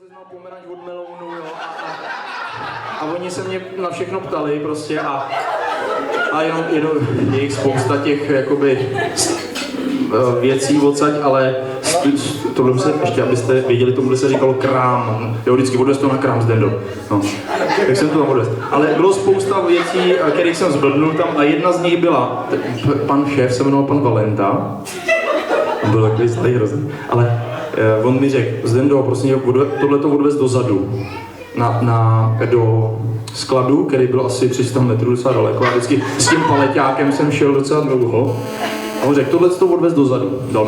Rozeznal pomeraň od melounu, jo, a oni se mě na všechno ptali prostě a jenom je jich spousta těch jakoby věcí odsaď, ale tohle se, ještě abyste věděli, tomu se říkalo krám. Jo, vždycky odvez to na krám z Dendo. No. Tak jsem to tam odvez. Ale bylo spousta věcí, kterých jsem zblbnul tam a jedna z nich byla, pan šéf se jmenoval pan Valenta. On byl takový starý hrozný. Ale on mi řekl, Zdendo, prosím, tohleto odvez dozadu. Do skladu, který byl asi 300 metrů docela daleko. A vždycky s tím paleťákem jsem šel docela dlouho. A on řekl, tohleto odvez dozadu. Dal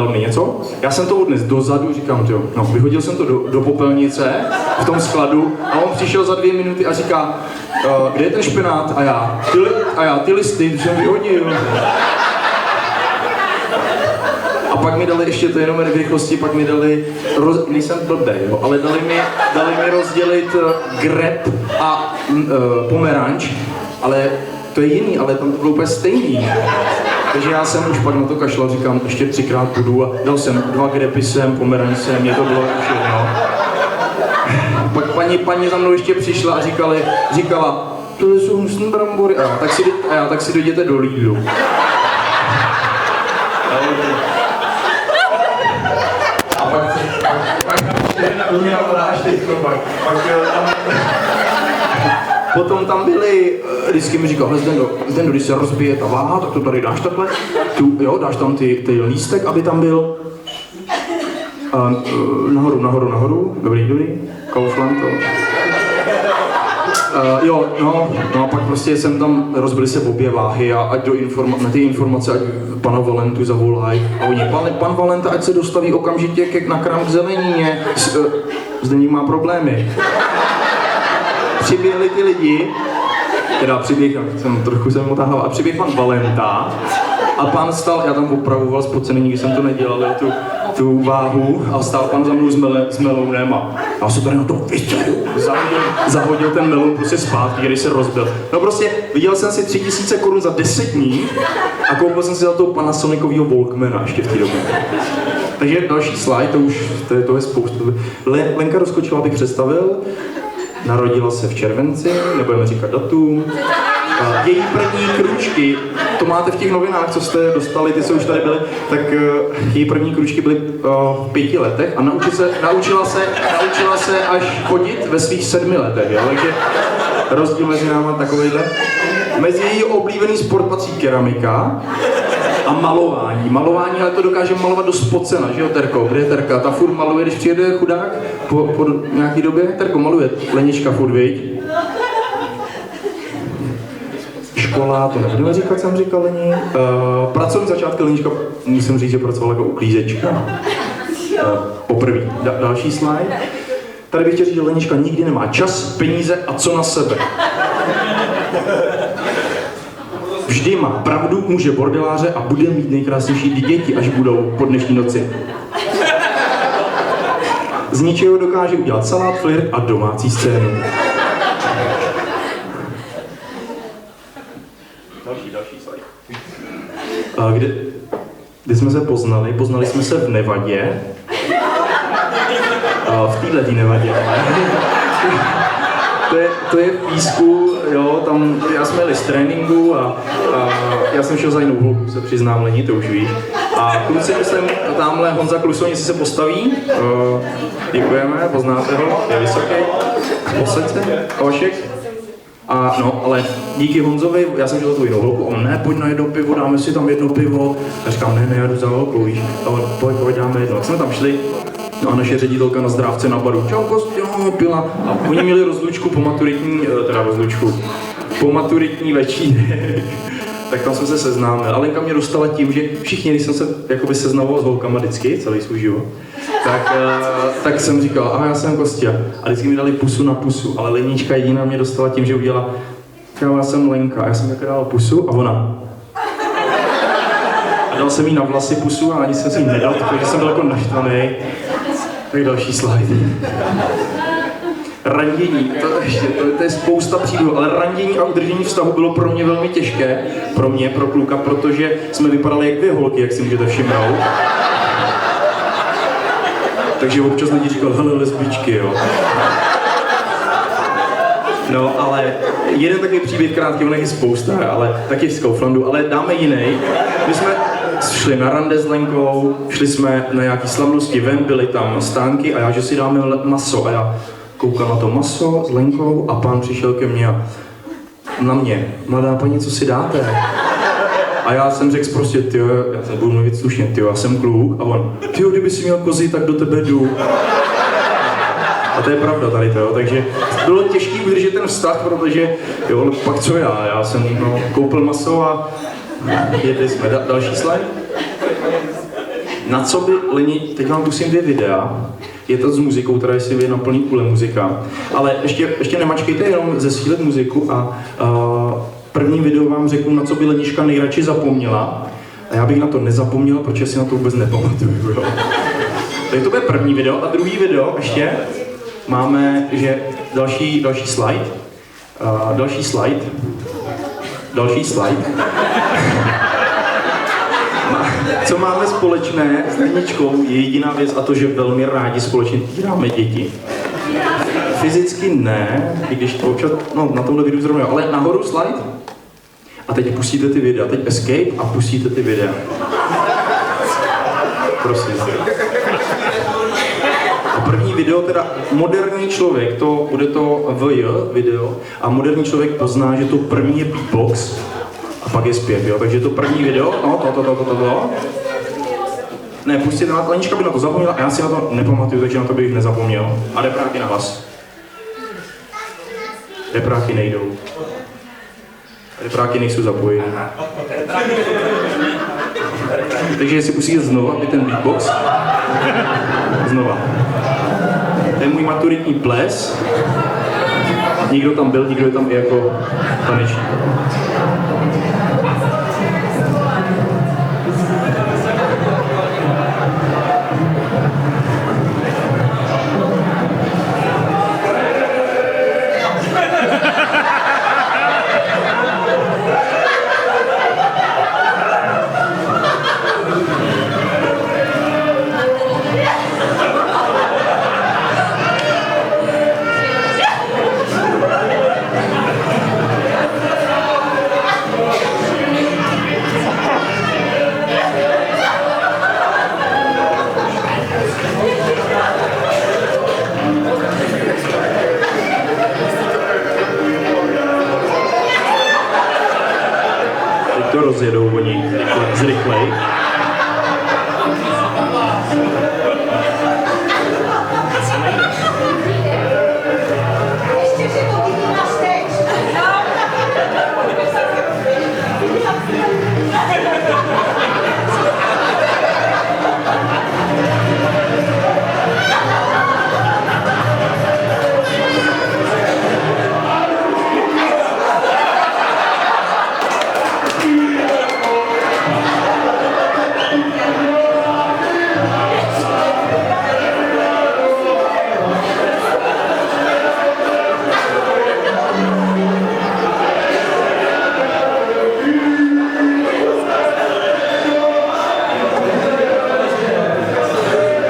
mi něco. Já jsem to odnes dozadu, říkám, jo. No, vyhodil jsem to do popelnice v tom skladu a on přišel za 2 minuty a říká, kde je ten špenát? A já, ty listy jsem vyhodil. A pak mi dali ještě to jenom v rychlosti, pak mi dali, nejsem blbej, jo, ale dali mi rozdělit grep a pomeranč, ale to je jiný, ale tam to bylo úplně stejný. Takže já jsem už pak na to kašlal, říkám, ještě 3krát půjdu a dal jsem 2 grepy sem, pomeranč sem, mě to bylo už jedno. Pak paní za mnou ještě přišla a říkala, tohle jsou hnusný brambory, a já, tak si dojděte do Lidlu. Potom tam byli, vždycky mi říkal, Zdendo, když se rozbije ta váha, tak to tady dáš takhle, dáš tam ty lístek, aby tam byl nahoru, dobrý, Kaufland to. No a pak prostě jsem tam, rozbili se obě váhy a ať na ty informace, ať pana Valentu zavolají. A oni, pan Valenta, ať se dostaví okamžitě na krám k zelenině, Zdeník má problémy. Přiběhli ty lidi, trochu jsem otáhal, a přiběh pan Valenta a pan stal, já tam opravoval spocený, nikdy jsem to nedělal, tu váhu a stál pan za mnou s melounem a já se tady na to vytědu. Zahodil ten meloun prostě zpátky, když se rozbil. No prostě viděl jsem si 3000 korun za 10 dní a koupil jsem si za toho Panasonicovýho Walkmana ještě v té době. Takže další slide, to je spoustu. Lenka Rozkočová bych představil. Narodila se v červenci, nebudeme říkat datum. Její první kručky, to máte v těch novinách, co jste dostali, ty, co už tady byly, tak její první kručky byly v 5 letech a naučila se až chodit ve svých 7 letech, jo? Takže rozdíl mezi náma takovejhle. Mezi její oblíbený sport patří keramika a malování. Malování, ale to dokáže malovat do spocena, že jo, Terko? Kde je Terka? Ta furt maluje, když přijede chudák po nějaký době. Terko maluje, Lenička furt, viď? Škola, to nebudeme říkat, jsem říkal Lení. Pracovní začátky Lenička, musím říct, že pracovala jako uklízečka. Poprvé. Další slide. Tady bych chtěl říct, že Lenička nikdy nemá čas, peníze a co na sebe. Vždy má pravdu, může bordeláře a bude mít nejkrásnější děti, až budou po dnešní noci. Z ničeho dokáže udělat salát, flirt a domácí scénu. Další slide. Kde jsme se poznali? Poznali jsme se v Nevadě. V této Nevadě, ale. To je v Písku, jo, tam já jsme jeli z tréninku a já jsem šel za jinou holku, se přiznám, Lení, to už víš. A kluci, myslím, tamhle Honza Klusovnici se postaví, děkujeme, poznáte ho, je vysoký, posaď se, Ošek. A no, ale díky Honzovi, já jsem šel za tu jinou holku, on ne, pojď na jedno pivo, dáme si tam jedno pivo. Já říkám, ne, já jdu za holkou, víš, ale pojď, dáme jedno. Tak jsme tam šli. No a naše ředitelka na Zdrávce na baru, čau Kostě, pila. A oni měli rozlučku po maturitní večírek. Tak tam jsme se seznámili. A Lenka mě dostala tím, že všichni, když jsem se jakoby seznamoval s holkama vždycky, celý svůj život, tak jsem říkal, aha, já jsem Kostě. A vždycky mi dali pusu na pusu, ale Lenička jediná mě dostala tím, že udělala, já jsem Lenka, a já jsem také dala pusu a ona. A dal jsem jí na vlasy pusu a ani jsem si jí nedal, protože jsem byl jako naštvaný. Tak další slide. Randění, to je spousta příběhů, ale randění a udržení vztahu bylo pro mě velmi těžké, pro kluka, protože jsme vypadali jak 2 holky, jak si můžete všimnout. Takže občas lidi říkal, hele, lesbičky, jo. No, ale jeden takový příběh krátký, on je spousta, ale taky z Kauflandu, ale dáme jiný. My jsme šli na rande s Lenkou, šli jsme na nějaký slavnosti ven, byly tam stánky a já, že si dáme maso a já koukám na to maso s Lenkou a pán přišel ke mně a na mě, mladá paní, co si dáte? A já jsem řekl prostě, tyjo, já jsem budu mluvit slušně, tyjo, já jsem kluk a on, tyjo, kdyby si měl kozy, tak do tebe jdu. A to je pravda tady to, jo, takže bylo těžké udržet ten vztah, protože jo, pak co já jsem koupil maso a jedli jsme. Další slide. Na co by Leni, teď vám pustím 2 videa, je to s muzikou, která je si vy na plný kule muzika, ale ještě nemačkejte, jenom zesílit muziku a první video vám řeknu, na co by Leniška nejradši zapomněla a já bych na to nezapomněl, protože si na to vůbec nepamatuju, jo. Takže to bude první video a druhý video ještě máme, že další slide, další slide. Co máme společné s Leničkou je jediná věc a to, že velmi rádi společně týráme děti. Fyzicky ne, i když to občas, na tomhle videu zrovna, ale nahoru slide. A teď pustíte ty videa, teď escape a pustíte ty videa. Prosím. A první video, teda moderní člověk, bude to VJ video a moderní člověk pozná, že to první je beatbox a pak je zpěv, jo, takže to první video, to. Ne, pustíte na to, Lenička by na to zapomněla a já si na to nepamatuju, takže na to bych nezapomněl. A repráky na hlas. Repráky nejdou. Repráky nejsou zapojeny. Takže jestli pustíte znova, aby ten beatbox. Znova. To je můj maturitní ples. Nikdo tam byl, nikdo je tam i jako tanečník. To rozjedou oni zrychlej.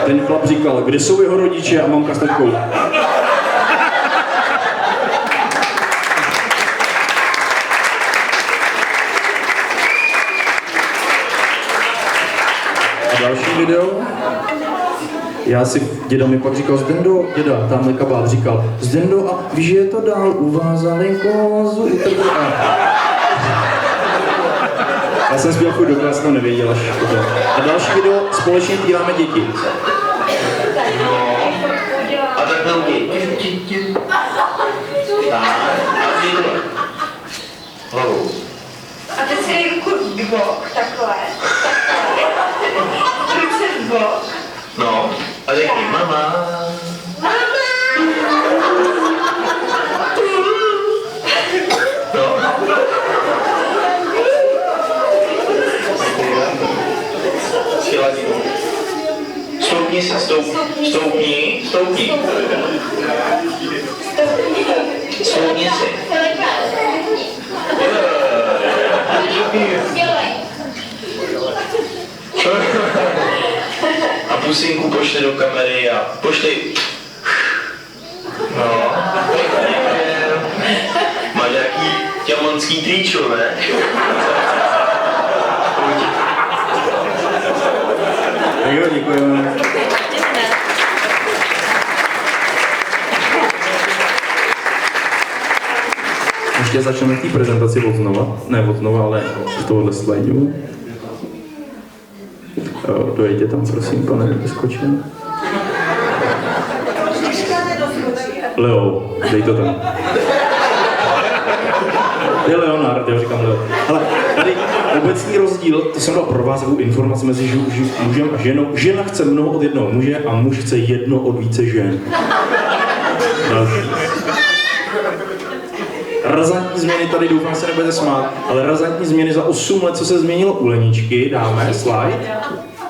Ten chlap říkal, kde jsou jeho rodiče a mamka s taťkou. A další video. Já si, děda mi pak říkal, Zdendo, děda, tamhle kabát říkal, Zdendo, a víš, že je to dál u vás, Alenko, Já jsem zpěl chuť do krásno, nevěděl až to. A další video, společně týráme děti. A tak na děti. Tak, a zvídlo. Hlavou. A teď si ruku bok, takhle. Ruce bok. No, a řekni mama. No. Stoupni se, stoupni. Stoupni si. A pusinku pošli do kamery a pošli. No, máš nějaký ťamanský tričo, ne? Jo, děkujeme. Ještě začneme té prezentaci od znova. Ne od znova, ale z tohohle slajdu. Dojďte tam, prosím, pane, vyskočím. Leo, dej to tam. Je Leonard, já říkám Leo. Ale tady obecný rozdíl, to jsem dal pro vás takovou informaci mezi mužem a ženou. Žena chce mnoho od jednoho muže a muž chce jedno od více žen. Další. Razantní změny tady, doufám, se nebudete smát, ale razantní změny za 8 let, co se změnilo u Leničky, dáme slide.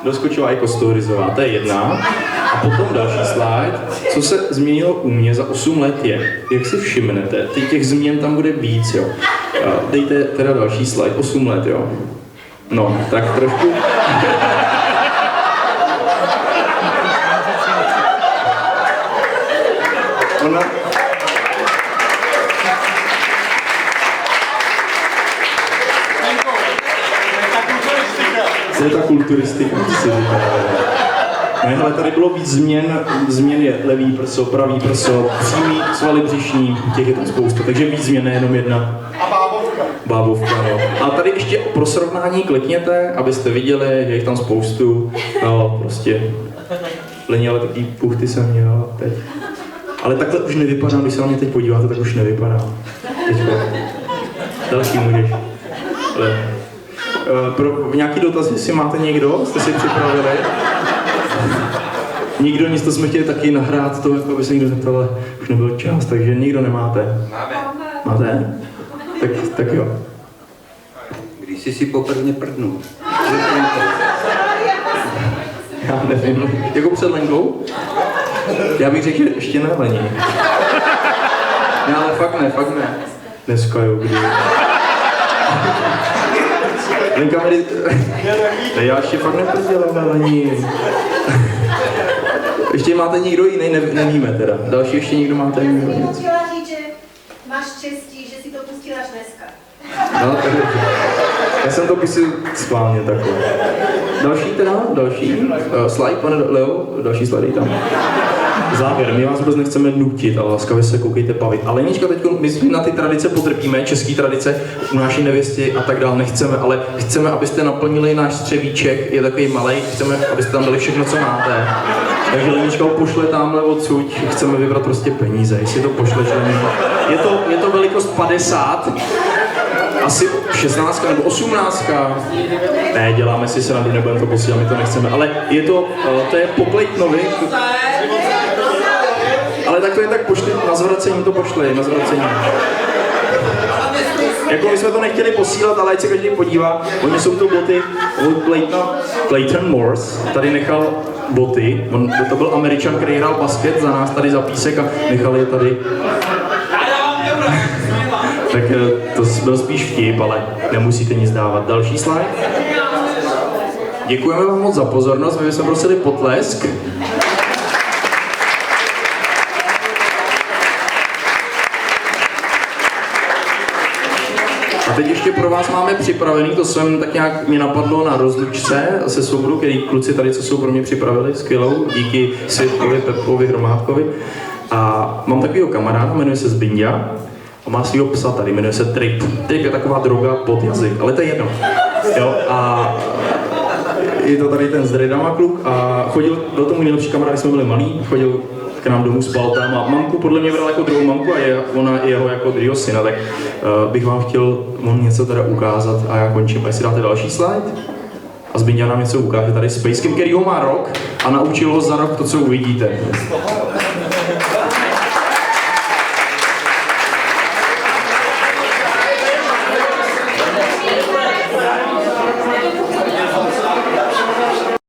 Doskočila i Kostorizová, to je jedna. A potom další slide, co se změnilo u mě za 8 let je, jak si všimnete, těch změn tam bude víc, jo. Dejte teda další slide, 8 let, jo. No, tak trošku. Ona... To je ta kulturistika, co si říká. Ne, ale tady bylo víc změn je levý prso, pravý prso, přímý, svaly břišní, těch je tam spousta, takže víc změn, nejenom jedna. A bábovka. Bábovka, no. A tady ještě pro srovnání klikněte, abyste viděli, je jich tam spoustu, no prostě. Leni, ale takový puchty jsem měl teď. Ale takhle už nevypadá, když se na mě teď podíváte, tak už nevypadá. Teďko. Další můžeš. Ale... Pro nějaký dotaz, jestli máte někdo, jste si připravili? Nikdo, nic, to jsme chtěli taky nahrát to, jako aby se někdo zeptal, ale už nebyl čas, takže nikdo nemáte. Máte? Tak jo. Když jsi si poprvé prdnul. Já nevím, jako před Lenkou? Já bych řekl, že ještě ne, Leni. Ne, ale fakt ne. Dneska jo, kdy. Lenka mi... Ne, já ještě fakt neprdělám na Leni. Ještě máte někdo jiný, nevíme teda. Další ještě někdo máte někdo něco. Chtěla říct, že máš štěstí, že si to pustila až dneska. No, tak já jsem to pustil schválně takhle. Další slide, pane Leo, další slide tam. Závěr, my vás vůbec nechceme nutit, ale laskavě se koukejte bavit. Ale Lenička, teď my jsme na ty tradice potrpíme, české tradice, u naší nevěsty a tak dále nechceme, ale chceme, abyste naplnili náš střevíček, je takový malej, chceme, abyste tam dali všechno, co máte. Takže Lenička ho pošle tamhle odsud, chceme vybrat prostě peníze, jestli to pošleš, je to velikost 50, asi 16 nebo 18. Ne, děláme si srandu, nebudeme to posílat, my to nechceme, ale to je po Claytonovi. Ale tak to je tak pošli, na zvracení to pošli, na zvracení. Jako my jsme to nechtěli posílat, ale ať se každý podívá, oni jsou to boty od Clayton Morse, tady nechal boty, to byl Američan, který hrál basket za nás tady za písek a nechal je tady. Tak to byl spíš vtip, ale nemusíte nic dávat. Další slide. Děkujeme vám moc za pozornost, my bychom prosili potlesk. A teď ještě pro vás máme připravený, to jsem tak nějak mě napadlo na rozlučce se Svobodu, který kluci tady, co jsou pro mě připravili, skvělou, díky Světkovi, Pepkovi, Hromádkovi. A mám takovýho kamaráda, jmenuje se Zbinďa a má svýho psa tady, jmenuje se Trip. Trip je taková droga pod jazyk, ale to je jedno. Jo, a je to tady ten s dreadama kluk a chodil, byl to můj nejlepší kamarád, když jsme byli malí, chodil k nám domů, spal tam a mamku podle mě bral jako druhou mamku a ona jeho jako druhého syna, tak bych vám chtěl něco teda ukázat a já končím. A jestli dáte další slide a Zbinďa nám něco ukáže tady s pejskem, který ho má rok a naučil ho za rok to, co uvidíte.